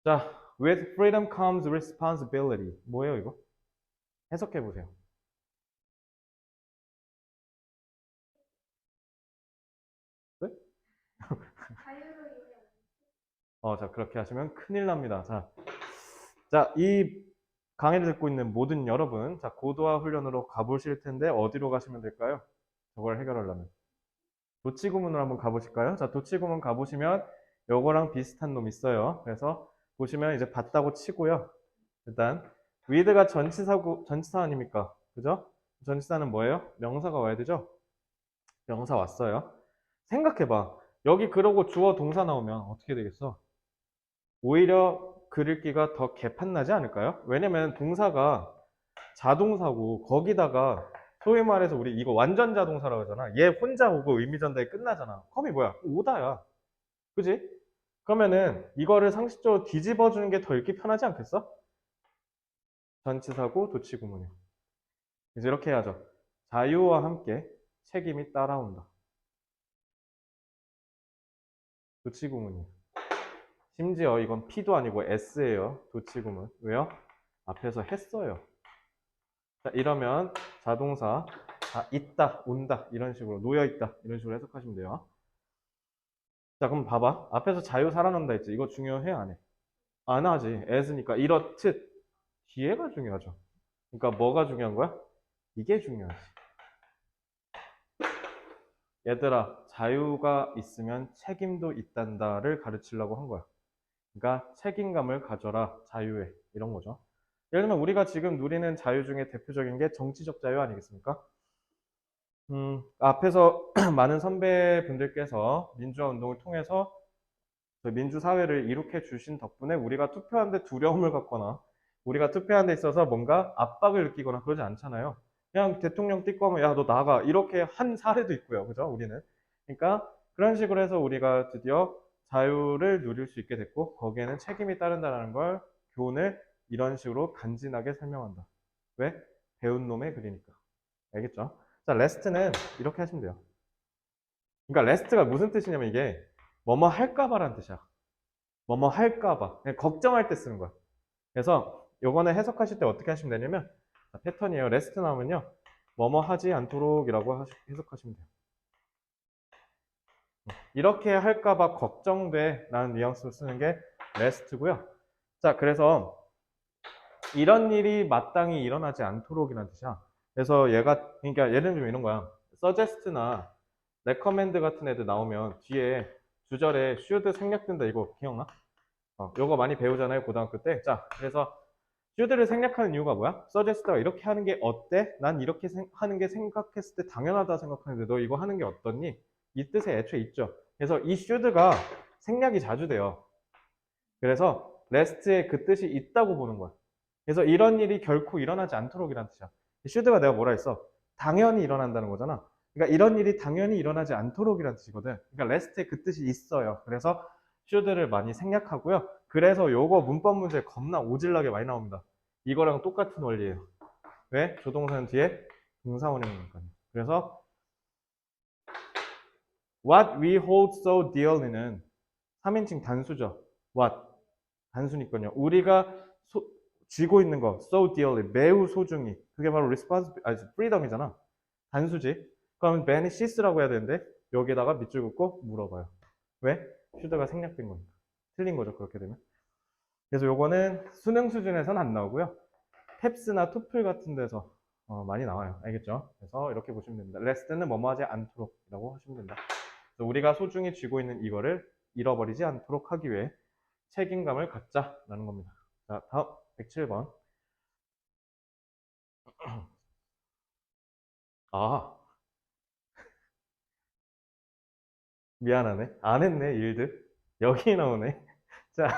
자 with freedom comes responsibility 뭐예요 이거? 해석해 보세요. 네? 자 그렇게 하시면 큰일 납니다. 자, 이 강의를 듣고 있는 모든 여러분, 자, 고도화 훈련으로 가보실 텐데 어디로 가시면 될까요? 저걸 해결하려면. 도치구문으로 한번 가보실까요? 자, 도치구문 가보시면 요거랑 비슷한 놈 있어요. 그래서 보시면 이제 봤다고 치고요. 일단 with가 전치사 아닙니까? 그죠? 전치사는 뭐예요? 명사가 와야 되죠? 명사 왔어요. 생각해봐. 여기 그러고 주어 동사 나오면 어떻게 되겠어? 오히려 글 읽기가 더 개판나지 않을까요? 왜냐면 동사가 자동사고 거기다가 소위 말해서 우리 이거 완전 자동사라고 하잖아. 얘 혼자 오고 의미 전달이 끝나잖아. 컴이 뭐야? 오다야. 그지? 그러면은 이거를 상식적으로 뒤집어 주는 게 더 읽기 편하지 않겠어? 전치사고 도치구문이요. 그래서 이렇게 해야죠. 자유와 함께 책임이 따라온다. 도치구문이요. 심지어 이건 P도 아니고 S예요. 도치구문. 왜요? 앞에서 했어요. 자, 이러면 자동사 있다, 온다 이런 식으로 놓여있다 이런 식으로 해석하시면 돼요. 자 그럼 봐봐. 앞에서 자유 살아난다 했지. 이거 중요해 안 해? 안 하지. as니까 이렇듯 뒤에가 중요하죠. 그러니까 뭐가 중요한 거야? 이게 중요하지. 얘들아 자유가 있으면 책임도 있단다를 가르치려고 한 거야. 그러니까 책임감을 가져라 자유에 이런 거죠. 예를 들면 우리가 지금 누리는 자유 중에 대표적인 게 정치적 자유 아니겠습니까? 앞에서 많은 선배분들께서 민주화 운동을 통해서 민주사회를 이룩해 주신 덕분에 우리가 투표하는데 두려움을 갖거나 우리가 투표하는 데 있어서 뭔가 압박을 느끼거나 그러지 않잖아요. 그냥 대통령 뛸 거면 야, 너 나가. 이렇게 한 사례도 있고요. 그죠? 우리는. 그러니까 그런 식으로 해서 우리가 드디어 자유를 누릴 수 있게 됐고 거기에는 책임이 따른다는 걸 교훈을 이런 식으로 간지나게 설명한다. 왜? 배운 놈의 글이니까. 알겠죠? 자, 레스트는 이렇게 하시면 돼요. 그러니까 레스트가 무슨 뜻이냐면 이게 뭐뭐 할까봐라는 뜻이야. 뭐뭐 할까봐. 그냥 걱정할 때 쓰는 거야. 그래서 요거는 해석하실 때 어떻게 하시면 되냐면 패턴이에요. 레스트 나오면요. 뭐뭐 하지 않도록이라고 해석하시면 돼요. 이렇게 할까봐 걱정돼 라는 뉘앙스로 쓰는 게 레스트고요. 자, 그래서 이런 일이 마땅히 일어나지 않도록이라는 뜻이야. 그래서 얘가 그러니까 예를 들면 이런 거야. suggest나 recommend 같은 애들 나오면 뒤에 주절에 should 생략된다 이거 기억나? 요거 많이 배우잖아요 고등학교 때. 자 그래서 should를 생략하는 이유가 뭐야? suggest가 이렇게 하는 게 어때? 난 이렇게 하는 게 생각했을 때 당연하다 생각하는데 너 이거 하는 게 어떻니? 이 뜻에 애초에 있죠. 그래서 이 should가 생략이 자주 돼요. 그래서 rest에 그 뜻이 있다고 보는 거야. 그래서 이런 일이 결코 일어나지 않도록이라는 뜻이야. should가 내가 뭐라 했어? 당연히 일어난다는 거잖아. 그러니까 이런 일이 당연히 일어나지 않도록이라는 뜻이거든. 그러니까 rest에 그 뜻이 있어요. 그래서 should를 많이 생략하고요. 그래서 요거 문법 문제 겁나 오질나게 많이 나옵니다. 이거랑 똑같은 원리예요. 왜? 조동사는 뒤에 동사원형이니까요 그래서 what we hold so dearly는 3인칭 단수죠. what 단수니까요. 우리가 쥐고 있는 거 so dearly 매우 소중히 그게 바로 freedom이잖아. 단수지. 그럼 benefices라고 해야 되는데 여기에다가 밑줄 긋고 물어봐요. 왜? should가 생략된 거니까. 틀린 거죠. 그렇게 되면. 그래서 요거는 수능 수준에서는 안 나오고요. 탭스나 토플 같은 데서 많이 나와요. 알겠죠? 그래서 이렇게 보시면 됩니다. 레스트는 뭐뭐 하지 않도록이라고 하시면 된다. 그래서 우리가 소중히 쥐고 있는 이거를 잃어버리지 않도록 하기 위해 책임감을 갖자라는 겁니다. 자, 다음 107번. 아, 미안하네. 안 했네, 일들. 여기 나오네. 자,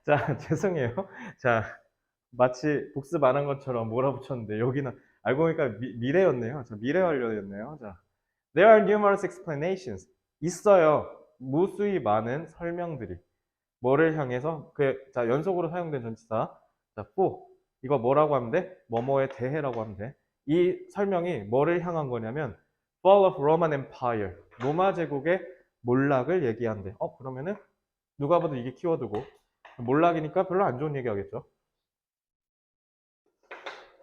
자, 죄송해요. 자, 마치 복습 안 한 것처럼 몰아붙였는데 여기는 알고 보니까 미래였네요. 자, 미래 완료였네요. 자, There are numerous explanations. 있어요. 무수히 많은 설명들이. 뭐를 향해서? 자, 연속으로 사용된 전치사. 자, for. 이거 뭐라고 하면 돼? 뭐뭐에 대해라고 하면 돼. 이 설명이 뭐를 향한 거냐면 Fall of Roman Empire. 로마 제국의 몰락을 얘기한대. 그러면은 누가 봐도 이게 키워드고 몰락이니까 별로 안 좋은 얘기 하겠죠.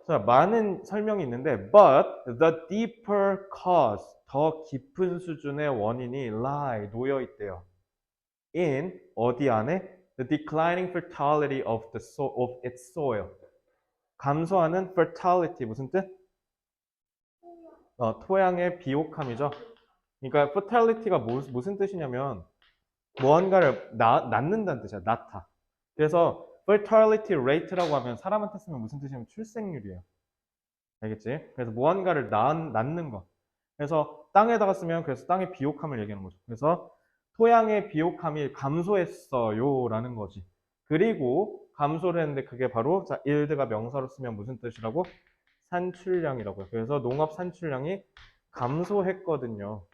자, 많은 설명이 있는데 but the deeper cause 더 깊은 수준의 원인이 lie 놓여 있대요. in 어디 안에 the declining fertility of its soil. 감소하는 fertility 무슨 뜻? 토양의 비옥함이죠. 그러니까 fertility가 무슨 뜻이냐면 무언가를 낳는다는 뜻이야. 낳다. 그래서 fertility rate라고 하면 사람한테 쓰면 무슨 뜻이냐면 출생률이에요. 알겠지? 그래서 무언가를 낳는 거. 그래서 땅에다가 쓰면 그래서 땅의 비옥함을 얘기하는 거죠. 그래서 토양의 비옥함이 감소했어요 라는 거지. 그리고 감소를 했는데 그게 바로 자 일드가 명사로 쓰면 무슨 뜻이라고? 산출량이라고요. 그래서 농업 산출량이 감소했거든요.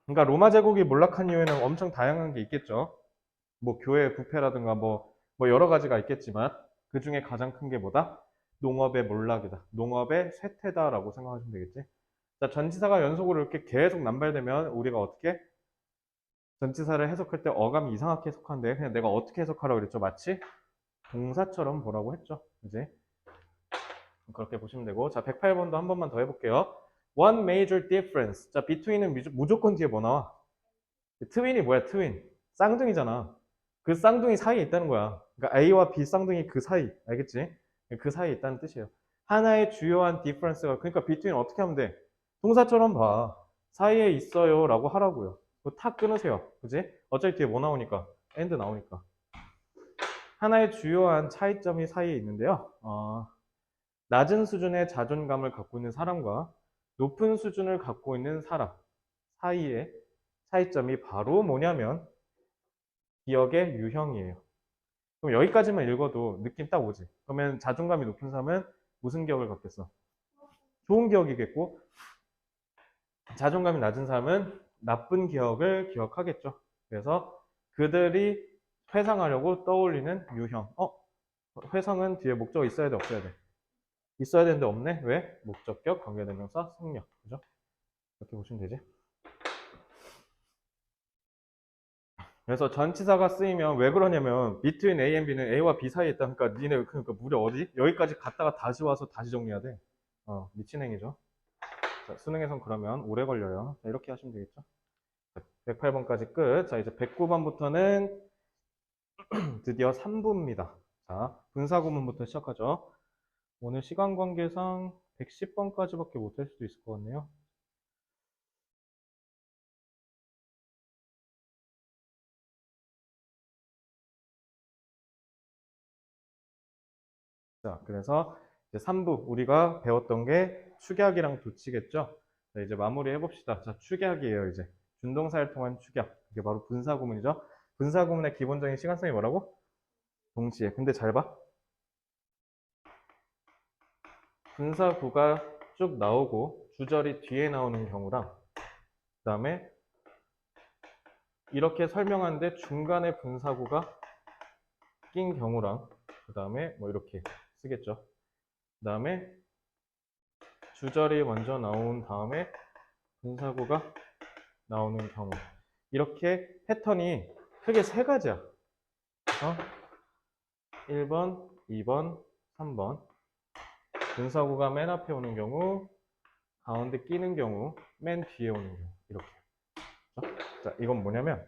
그러니까 로마 제국이 몰락한 이유에는 엄청 다양한 게 있겠죠. 뭐 교회 부패라든가 뭐 여러 가지가 있겠지만 그 중에 가장 큰 게 뭐다? 농업의 몰락이다. 농업의 쇠퇴다라고 생각하시면 되겠지. 자, 전치사가 연속으로 이렇게 계속 남발되면 우리가 어떻게 전치사를 해석할 때 어감이 이상하게 해석하는데 그냥 내가 어떻게 해석하라고 그랬죠? 마치 동사처럼 보라고 했죠. 이제 그렇게 보시면 되고 자, 108번도 한 번만 더 해볼게요. One major difference. 자, between은 무조건 뒤에 뭐 나와? 트윈이 뭐야? 트윈. 쌍둥이잖아. 그 쌍둥이 사이에 있다는 거야. 그러니까 A와 B 쌍둥이 그 사이. 알겠지? 그 사이에 있다는 뜻이에요. 하나의 주요한 difference가 그러니까 between 어떻게 하면 돼? 동사처럼 봐. 사이에 있어요 라고 하라고요. 그거 탁 끊으세요. 그지? 어차피 뒤에 뭐 나오니까? and 나오니까. 하나의 주요한 차이점이 사이에 있는데요. 낮은 수준의 자존감을 갖고 있는 사람과 높은 수준을 갖고 있는 사람 사이의 차이점이 바로 뭐냐면 기억의 유형이에요. 그럼 여기까지만 읽어도 느낌 딱 오지. 그러면 자존감이 높은 사람은 무슨 기억을 갖겠어? 좋은 기억이겠고 자존감이 낮은 사람은 나쁜 기억을 기억하겠죠. 그래서 그들이 회상하려고 떠올리는 유형. 회상은 뒤에 목적어 있어야 돼, 없어야 돼? 있어야 되는데 없네? 왜? 목적격, 관계대명사, 성력. 그죠? 이렇게 보시면 되지. 그래서 전치사가 쓰이면 왜 그러냐면 between A and B는 A와 B 사이에 있다. 그러니까 니네 그러니까 무려 어디? 여기까지 갔다가 다시 와서 다시 정리해야 돼. 미친 행위죠. 자, 수능에선 그러면 오래 걸려요. 자, 이렇게 하시면 되겠죠. 108번까지 끝. 자, 이제 109번부터는 드디어 3부입니다. 자, 분사구문부터 시작하죠. 오늘 시간 관계상 110번까지밖에 못 할 수도 있을 것 같네요. 자, 그래서 이제 3부 우리가 배웠던 게 축약이랑 도치겠죠? 자, 이제 마무리 해봅시다. 자, 축약이에요, 이제. 준동사를 통한 축약. 이게 바로 분사구문이죠. 분사구문의 기본적인 시간성이 뭐라고? 동시에. 근데 잘 봐. 분사구가 쭉 나오고 주절이 뒤에 나오는 경우랑 그 다음에 이렇게 설명하는데 중간에 분사구가 낀 경우랑 그 다음에 뭐 이렇게 쓰겠죠. 그 다음에 주절이 먼저 나온 다음에 분사구가 나오는 경우 이렇게 패턴이 크게 세 가지야. 1번, 2번, 3번 분사구가 맨 앞에 오는 경우 가운데 끼는 경우 맨 뒤에 오는 경우 이렇게. 자, 이건 뭐냐면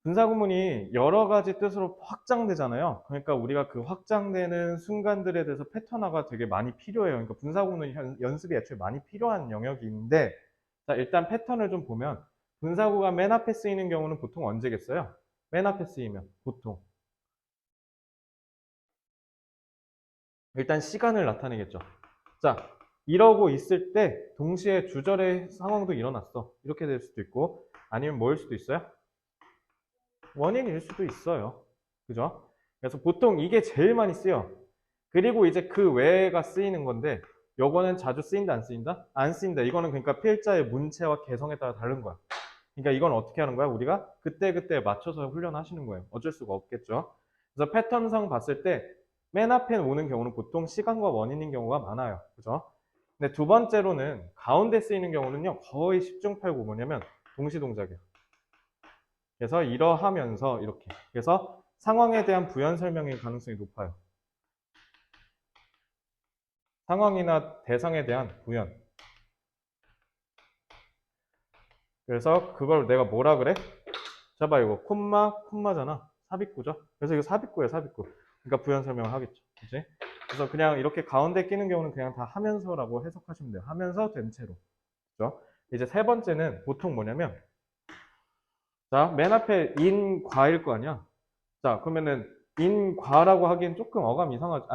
분사구문이 여러 가지 뜻으로 확장되잖아요. 그러니까 우리가 그 확장되는 순간들에 대해서 패턴화가 되게 많이 필요해요. 그러니까 분사구문 연습이 애초에 많이 필요한 영역인데, 자, 일단 패턴을 좀 보면 분사구가 맨 앞에 쓰이는 경우는 보통 언제겠어요? 맨 앞에 쓰이면 보통 일단 시간을 나타내겠죠. 자, 이러고 있을 때 동시에 주절의 상황도 일어났어. 이렇게 될 수도 있고 아니면 뭐일 수도 있어요? 원인일 수도 있어요. 그죠? 그래서 보통 이게 제일 많이 쓰여. 그리고 이제 그 외가 쓰이는 건데 요거는 자주 쓰인다 안 쓰인다? 안 쓰인다. 이거는 그러니까 필자의 문체와 개성에 따라 다른 거야. 그러니까 이건 어떻게 하는 거야? 우리가 그때그때 맞춰서 훈련하시는 거예요. 어쩔 수가 없겠죠. 그래서 패턴상 봤을 때 맨 앞에 오는 경우는 보통 시간과 원인인 경우가 많아요. 그죠? 근데 두 번째로는 가운데 쓰이는 경우는요. 거의 10중 8구 뭐냐면 동시동작이에요. 그래서 이러하면서 이렇게. 그래서 상황에 대한 부연 설명일 가능성이 높아요. 상황이나 대상에 대한 부연. 그래서 그걸 내가 뭐라 그래? 잡아 이거 콤마잖아. 삽입구죠. 그래서 이거 삽입구예요, 삽입구. 그러니까 부연 설명을 하겠죠. 그치? 그래서 그냥 이렇게 가운데 끼는 경우는 그냥 다 하면서라고 해석하시면 돼요. 하면서 된 채로. 그죠? 이제 세 번째는 보통 뭐냐면 자, 맨 앞에 인, 과일 거 아니야? 자, 그러면은 인, 과라고 하기엔 조금 어감 이상하지.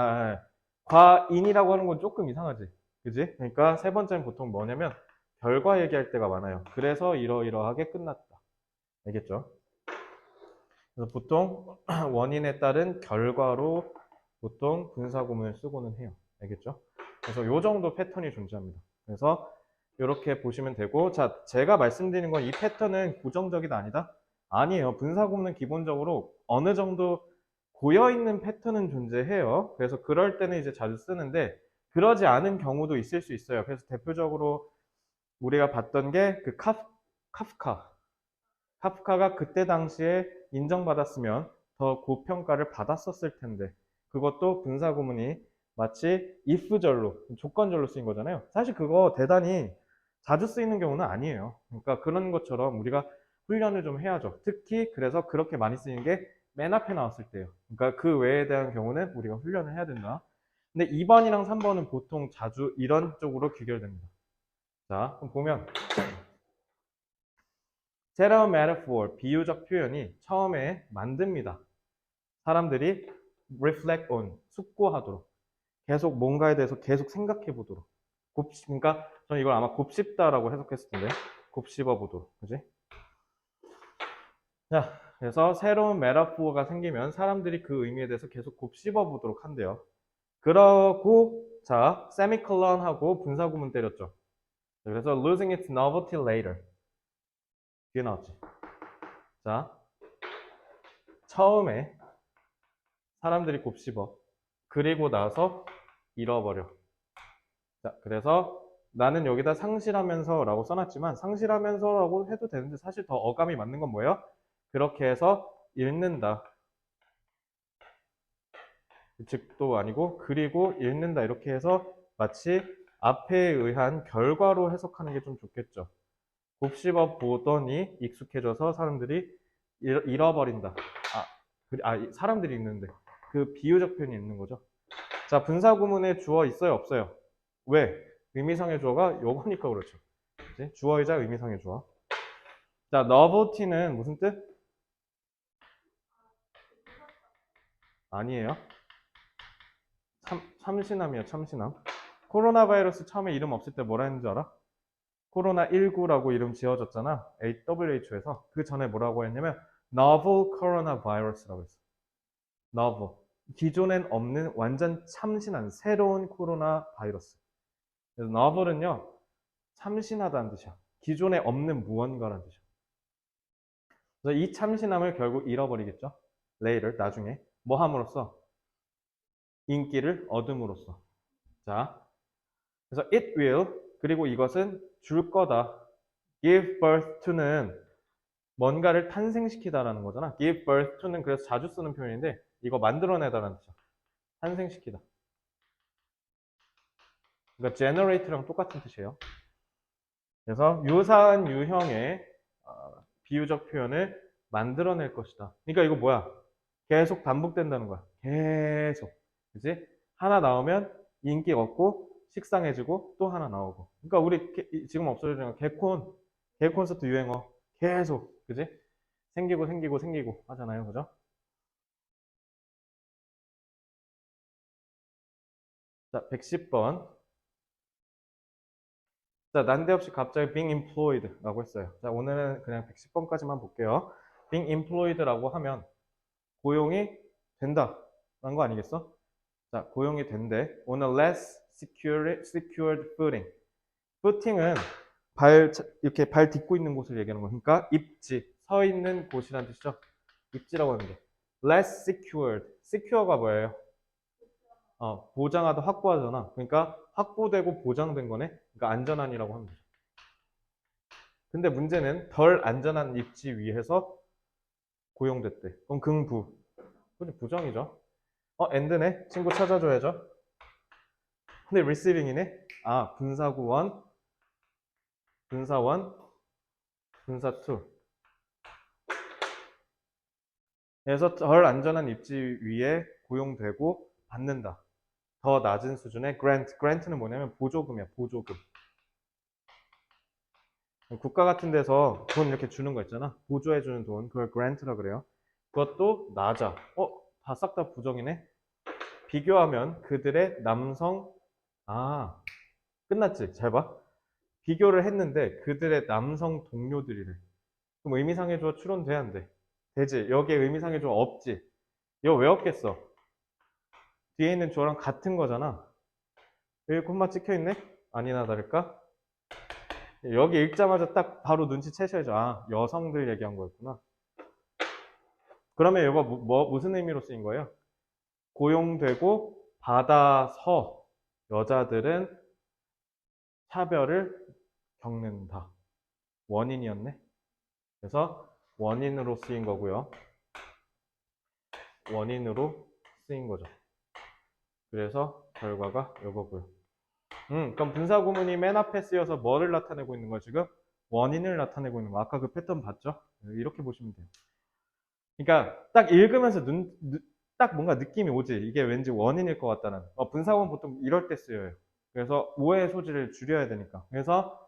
과인이라고 하는 건 조금 이상하지. 그지? 그러니까 세 번째는 보통 뭐냐면 결과 얘기할 때가 많아요. 그래서 이러이러하게 끝났다. 알겠죠? 그래서 보통 원인에 따른 결과로 보통 분사구문을 쓰고는 해요. 알겠죠? 그래서 요 정도 패턴이 존재합니다. 그래서 이렇게 보시면 되고, 자, 제가 말씀드리는 건 이 패턴은 고정적이다 아니다? 아니에요. 분사구문은 기본적으로 어느 정도 고여있는 패턴은 존재해요. 그래서 그럴 때는 이제 자주 쓰는데, 그러지 않은 경우도 있을 수 있어요. 그래서 대표적으로 우리가 봤던 게 그 카프카. 카프카가 그때 당시에 인정받았으면 더 고평가를 받았었을 텐데 그것도 분사구문이 마치 if절로 조건절로 쓰인 거잖아요. 사실 그거 대단히 자주 쓰이는 경우는 아니에요. 그러니까 그런 것처럼 우리가 훈련을 좀 해야죠. 특히 그래서 그렇게 많이 쓰이는 게 맨 앞에 나왔을 때예요. 그러니까 그 외에 대한 경우는 우리가 훈련을 해야 된다. 근데 2번이랑 3번은 보통 자주 이런 쪽으로 귀결됩니다. 자, 그럼 보면 set a metaphor, 비유적 표현이 처음에 만듭니다. 사람들이 reflect on, 숙고하도록. 계속 뭔가에 대해서 계속 생각해 보도록. 그러니까 저는 이걸 아마 곱씹다라고 해석했을 텐데, 곱씹어 보도록. 그지? 자, 그래서 새로운 메타포가 생기면 사람들이 그 의미에 대해서 계속 곱씹어 보도록 한대요. 그러고, 자, 세미콜론하고 분사구문 때렸죠. 그래서 losing its novelty later. 뒤에 나왔지. 자, 처음에 사람들이 곱씹어. 그리고 나서 잃어버려. 자, 그래서 나는 여기다 상실하면서 라고 써놨지만 상실하면서 라고 해도 되는데 사실 더 어감이 맞는 건 뭐예요? 그렇게 해서 읽는다. 즉도 아니고 그리고 읽는다 이렇게 해서 마치 앞에 의한 결과로 해석하는 게 좀 좋겠죠. 곱씹어 보더니 익숙해져서 사람들이 잃어버린다. 사람들이 읽는데 그 비유적 표현이 있는 거죠. 자, 분사구문에 주어 있어요, 없어요? 왜? 의미상의 주어가 요거니까 그렇죠. 그치? 주어이자 의미상의 주어. 자, novelty는 무슨 뜻? 아니에요. 참신함이에요, 참신함. 코로나 바이러스 처음에 이름 없을 때 뭐라 했는지 알아? 코로나19라고 이름 지어졌잖아. WHO에서. 그 전에 뭐라고 했냐면 novel coronavirus라고 했어. novel. 기존엔 없는 완전 참신한 새로운 코로나 바이러스. 그래서 novel은요, 참신하다는 뜻이야. 기존에 없는 무언가라는 뜻이야. 그래서 이 참신함을 결국 잃어버리겠죠. later, 나중에. 뭐 함으로써? 인기를 얻음으로써. 자, 그래서 it will, 그리고 이것은 줄 거다. give birth to는 뭔가를 탄생시키다라는 거잖아. give birth to는 그래서 자주 쓰는 표현인데 이거 만들어내다라는 뜻이야. 탄생시키다. 그러니까 generate랑 똑같은 뜻이에요. 그래서 유사한 유형의 비유적 표현을 만들어낼 것이다. 그러니까 이거 뭐야? 계속 반복된다는 거야. 계속. 그지? 하나 나오면 인기 얻고 식상해지고 또 하나 나오고. 그러니까 우리 지금 없어지는 개 콘서트 유행어 계속. 그지? 생기고 생기고 생기고 하잖아요. 그죠? 자, 110번. 자, 난데없이 갑자기 being employed라고 했어요. 자, 오늘은 그냥 110번까지만 볼게요. being employed라고 하면 고용이 된다. 라는 거 아니겠어? 자, 고용이 된대. On a less secured footing. footing은 이렇게 발 딛고 있는 곳을 얘기하는 거. 그러니까 입지, 서 있는 곳이라는 뜻이죠. 입지라고 하는데. less secured. secure가 뭐예요? 보장하다, 확보하잖아. 그러니까 확보되고 보장된 거네. 그러니까 안전한이라고 하면 되죠. 근데 문제는 덜 안전한 입지 위에서 고용됐대. 그럼 긍부. 그게 부정이죠. end네. 친구 찾아줘야죠. 근데 receiving이네. 분사구원, 분사원, 분사투. 그래서 덜 안전한 입지 위에 고용되고 받는다. 더 낮은 수준의 grant는 뭐냐면 보조금이야, 보조금. 국가 같은 데서 돈 이렇게 주는 거 있잖아. 보조해주는 돈, 그걸 grant라 그래요. 그것도 낮아. 다 싹 다 부정이네. 비교하면 그들의 끝났지? 잘 봐. 비교를 했는데 그들의 남성 동료들이래. 그럼 의미상의 주어 추론돼야 안 돼? 되지. 여기에 의미상의 주어 없지. 이거 왜 없겠어? 뒤에 있는 주어랑 같은 거잖아. 여기 콤마 찍혀있네? 아니나 다를까? 여기 읽자마자 딱 바로 눈치채셔야죠. 여성들 얘기한 거였구나. 그러면 이거 무슨 의미로 쓰인 거예요? 고용되고 받아서 여자들은 차별을 겪는다. 원인이었네. 그래서 원인으로 쓰인 거고요. 원인으로 쓰인 거죠. 그래서 결과가 이거고요. 그럼 분사구문이 맨 앞에 쓰여서 뭐를 나타내고 있는 거야 지금? 원인을 나타내고 있는 거. 아까 그 패턴 봤죠? 이렇게 보시면 돼요. 그러니까 딱 읽으면서 딱 뭔가 느낌이 오지. 이게 왠지 원인일 것 같다는. 분사구문 보통 이럴 때 쓰여요. 그래서 오해의 소지를 줄여야 되니까. 그래서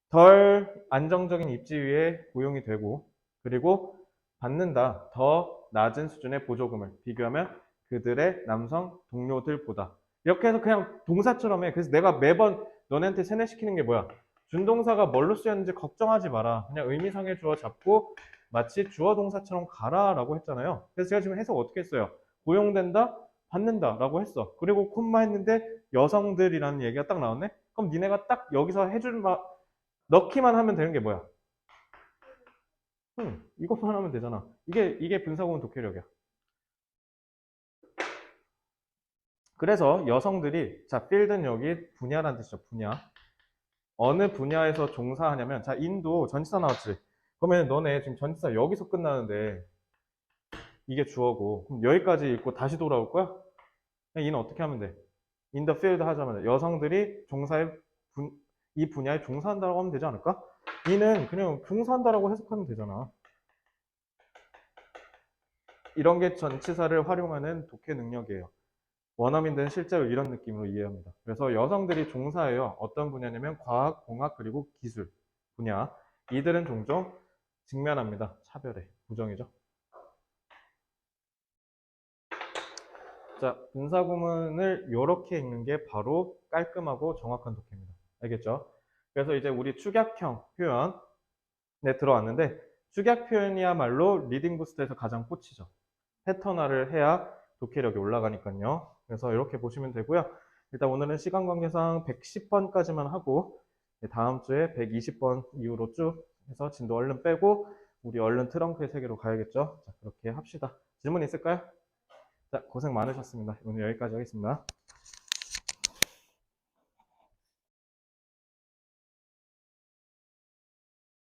덜 안정적인 입지 위에 고용이 되고 그리고 받는다. 더 낮은 수준의 보조금을 비교하면 그들의 남성 동료들보다. 이렇게 해서 그냥 동사처럼 해. 그래서 내가 매번 너네한테 세뇌시키는 게 뭐야? 준동사가 뭘로 쓰였는지 걱정하지 마라. 그냥 의미상의 주어 잡고 마치 주어 동사처럼 가라라고 했잖아요. 그래서 제가 지금 해석 어떻게 했어요? 고용된다, 받는다라고 했어. 그리고 콤마 했는데 여성들이라는 얘기가 딱 나왔네. 그럼 니네가 딱 여기서 해줄 넣기만 하면 되는 게 뭐야? 이것만 하면 되잖아. 이게 분사구문 독해력이야. 그래서 여성들이, 자, 필드는 여기 분야라는 뜻이죠. 분야. 어느 분야에서 종사하냐면, 자, 인도 전치사 나왔지. 그러면 너네 지금 전치사 여기서 끝나는데, 이게 주어고, 그럼 여기까지 읽고 다시 돌아올 거야? 그냥 이는 어떻게 하면 돼? in the field 하자면 여성들이 이 분야에 종사한다고 하면 되지 않을까? 이는 그냥 종사한다라고 해석하면 되잖아. 이런 게 전치사를 활용하는 독해 능력이에요. 원어민들은 실제로 이런 느낌으로 이해합니다. 그래서 여성들이 종사해요. 어떤 분야냐면 과학, 공학, 그리고 기술 분야. 이들은 종종 직면합니다. 차별에. 부정이죠. 자, 분사구문을 이렇게 읽는 게 바로 깔끔하고 정확한 독해입니다. 알겠죠? 그래서 이제 우리 축약형 표현에 들어왔는데 축약 표현이야말로 리딩 부스트에서 가장 꽂히죠. 패턴화를 해야 독해력이 올라가니까요. 그래서 이렇게 보시면 되고요. 일단 오늘은 시간 관계상 110번까지만 하고 다음 주에 120번 이후로 쭉 해서 진도 얼른 빼고 우리 얼른 트렁크의 세계로 가야겠죠. 자, 그렇게 합시다. 질문 있을까요? 자, 고생 많으셨습니다. 오늘 여기까지 하겠습니다.